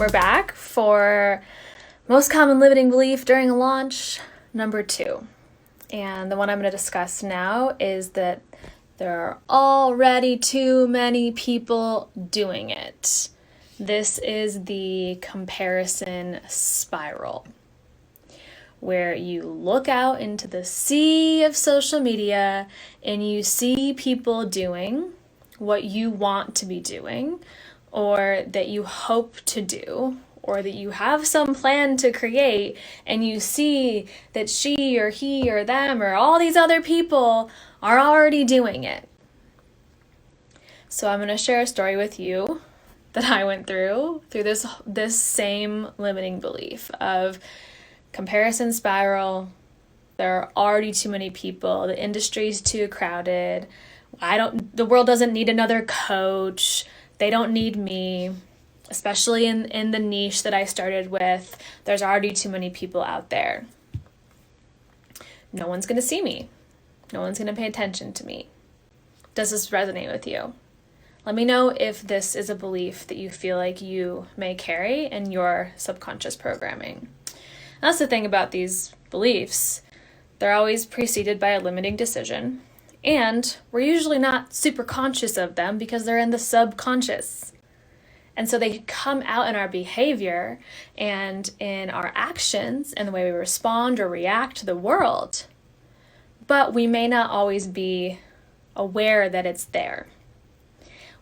We're back for most common limiting belief during a launch, number 2. And the one I'm going to discuss now is that there are already too many people doing it. This is the comparison spiral, where you look out into the sea of social media and you see people doing what you want to be doing, or that you hope to do, or that you have some plan to create, and you see that she or he or them or all these other people are already doing it. So I'm going to share a story with you that I went through this same limiting belief of comparison spiral. There are already too many people. The industry's too crowded. The world doesn't need another coach. They don't need me, especially in the niche that I started with. There's already too many people out there. No one's going to see me. No one's going to pay attention to me. Does this resonate with you? Let me know if this is a belief that you feel like you may carry in your subconscious programming. That's the thing about these beliefs. They're always preceded by a limiting decision. And we're usually not super conscious of them because they're in the subconscious. And so they come out in our behavior and in our actions and the way we respond or react to the world. But we may not always be aware that it's there.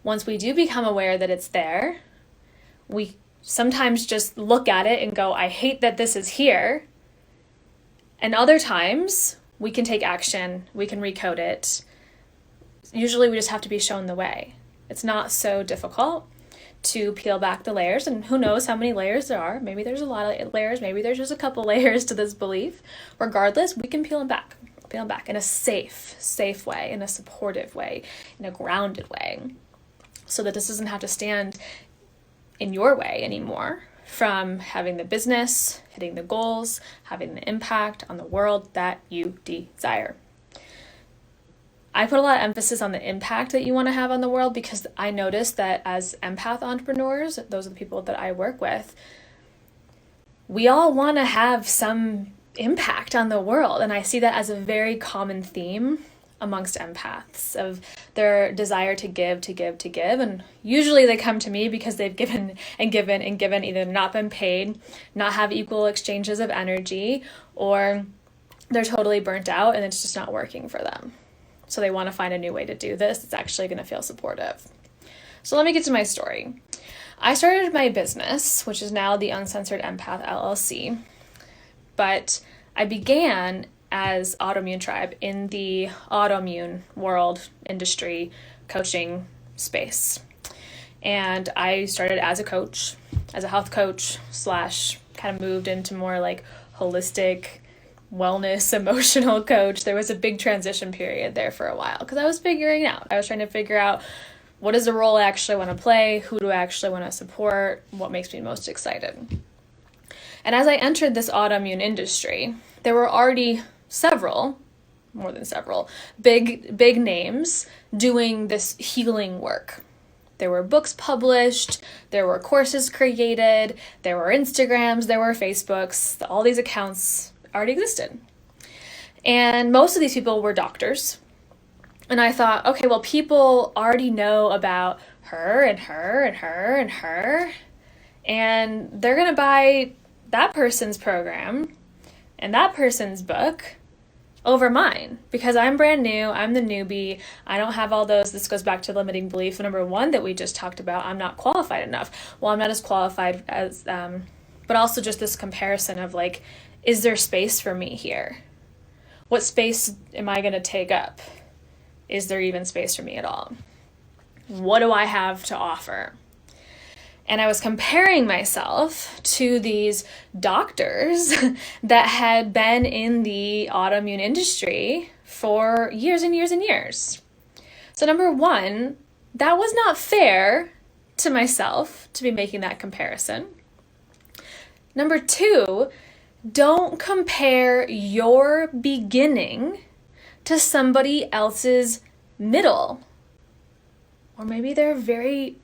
Once we do become aware that it's there, we sometimes just look at it and go, I hate that this is here. And other times, we can take action, we can recode it. Usually we just have to be shown the way. It's not so difficult to peel back the layers, and who knows how many layers there are. Maybe there's a lot of layers, maybe there's just a couple layers to this belief. Regardless, we can peel them back in a safe way, in a supportive way, in a grounded way, so that this doesn't have to stand in your way anymore from having the business, hitting the goals, having the impact on the world that you desire. I put a lot of emphasis on the impact that you want to have on the world because I noticed that as empath entrepreneurs, those are the people that I work with, we all want to have some impact on the world. And I see that as a very common theme amongst empaths of their desire to give. And usually they come to me because they've given, either not been paid, not have equal exchanges of energy, or they're totally burnt out and it's just not working for them. So they want to find a new way to do this. It's actually going to feel supportive. So let me get to my story. I started my business, which is now the Uncensored Empath LLC, but I began as Autoimmune Tribe in the autoimmune world industry coaching space. And I started as a coach, as a health coach / kind of moved into more like holistic wellness, emotional coach. There was a big transition period there for a while because I was figuring out. I was trying to figure out what is the role I actually want to play, who do I actually want to support, what makes me most excited. And as I entered this autoimmune industry, there were already more than several, big names doing this healing work. There were books published, there were courses created, there were Instagrams, there were Facebooks, all these accounts already existed. And most of these people were doctors. And I thought, okay, well, people already know about her and her and her and her, and they're going to buy that person's program and that person's book over mine because I'm brand new. I'm the newbie. I don't have all those. This goes back to limiting belief number 1 that we just talked about. I'm not qualified enough. Well, I'm not as qualified as, but also just this comparison of like, is there space for me here? What space am I going to take up? Is there even space for me at all? What do I have to offer? And I was comparing myself to these doctors that had been in the autoimmune industry for years and years and years. So number 1, that was not fair to myself to be making that comparison. Number 2, don't compare your beginning to somebody else's middle. Or maybe they're very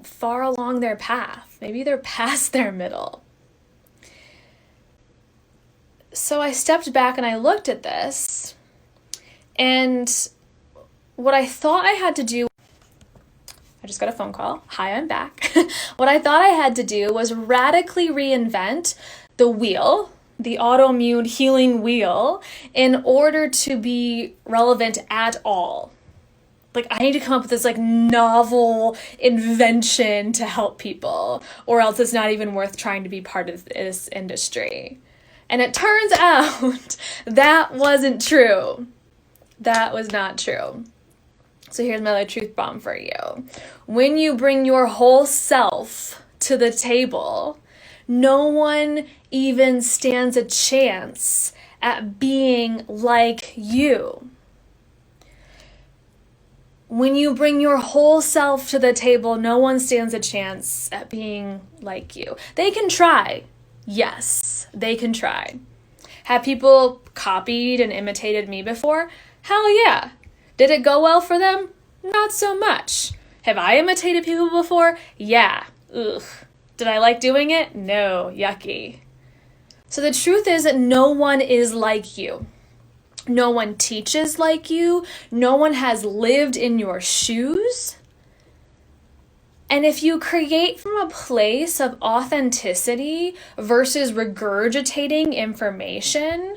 far along their path. Maybe they're past their middle. So I stepped back and I looked at this, and what I thought I had to do, I just got a phone call. Hi, I'm back. What I thought I had to do was radically reinvent the wheel, the autoimmune healing wheel, in order to be relevant at all. Like, I need to come up with this like novel invention to help people, or else it's not even worth trying to be part of this industry. And it turns out that wasn't true. That was not true. So here's another truth bomb for you. When you bring your whole self to the table, no one even stands a chance at being like you. When you bring your whole self to the table, no one stands a chance at being like you. They can try. Yes, they can try. Have people copied and imitated me before? Hell yeah. Did it go well for them? Not so much. Have I imitated people before? Yeah. Ugh. Did I like doing it? No. Yucky. So the truth is that no one is like you. No one teaches like you. No one has lived in your shoes. And if you create from a place of authenticity versus regurgitating information,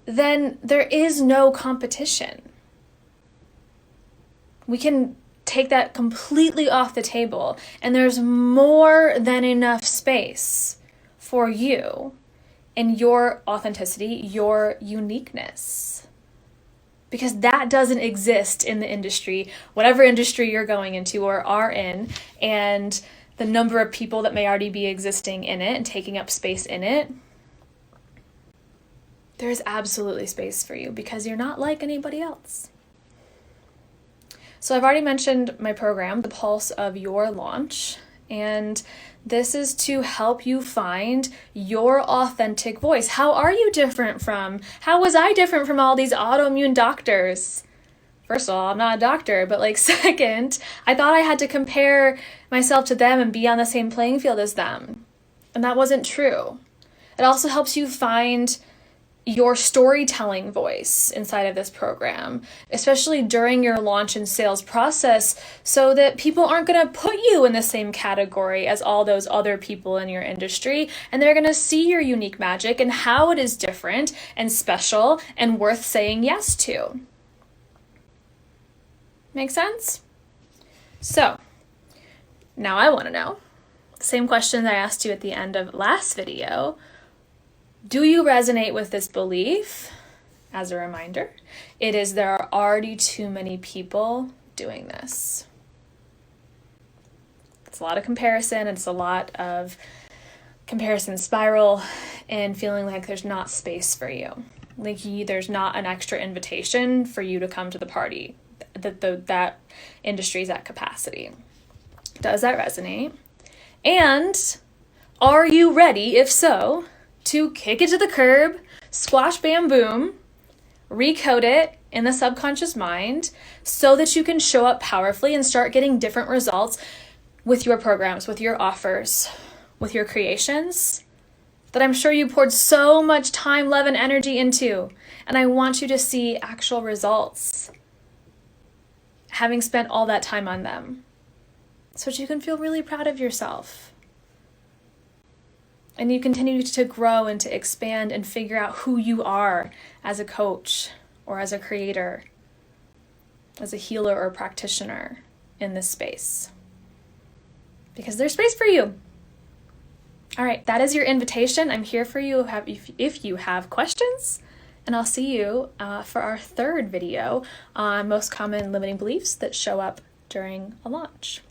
then there is no competition. We can take that completely off the table, and there's more than enough space for you and your authenticity, your uniqueness. Because that doesn't exist in the industry, whatever industry you're going into or are in, and the number of people that may already be existing in it and taking up space in it. There's absolutely space for you because you're not like anybody else. So I've already mentioned my program, The Pulse of Your Launch, and this is to help you find your authentic voice. How are you different from? How was I different from all these autoimmune doctors? First of all, I'm not a doctor, but like second, I thought I had to compare myself to them and be on the same playing field as them. And that wasn't true. It also helps you find your storytelling voice inside of this program, especially during your launch and sales process, so that people aren't going to put you in the same category as all those other people in your industry, and they're going to see your unique magic and how it is different and special and worth saying yes to. Make sense? So, now I want to know, the same question that I asked you at the end of last video. Do you resonate with this belief? As a reminder, it is there are already too many people doing this. It's a lot of comparison, and it's a lot of comparison spiral and feeling like there's not space for you. Like there's not an extra invitation for you to come to the party. That industry is at capacity. Does that resonate? And are you ready, if so, to kick it to the curb, squash, bam, boom, recode it in the subconscious mind so that you can show up powerfully and start getting different results with your programs, with your offers, with your creations that I'm sure you poured so much time, love, and energy into. And I want you to see actual results, having spent all that time on them, so that you can feel really proud of yourself. And you continue to grow and to expand and figure out who you are as a coach or as a creator, as a healer or practitioner in this space. Because there's space for you. All right, that is your invitation. I'm here for you if you have questions. And I'll see you for our third video on most common limiting beliefs that show up during a launch.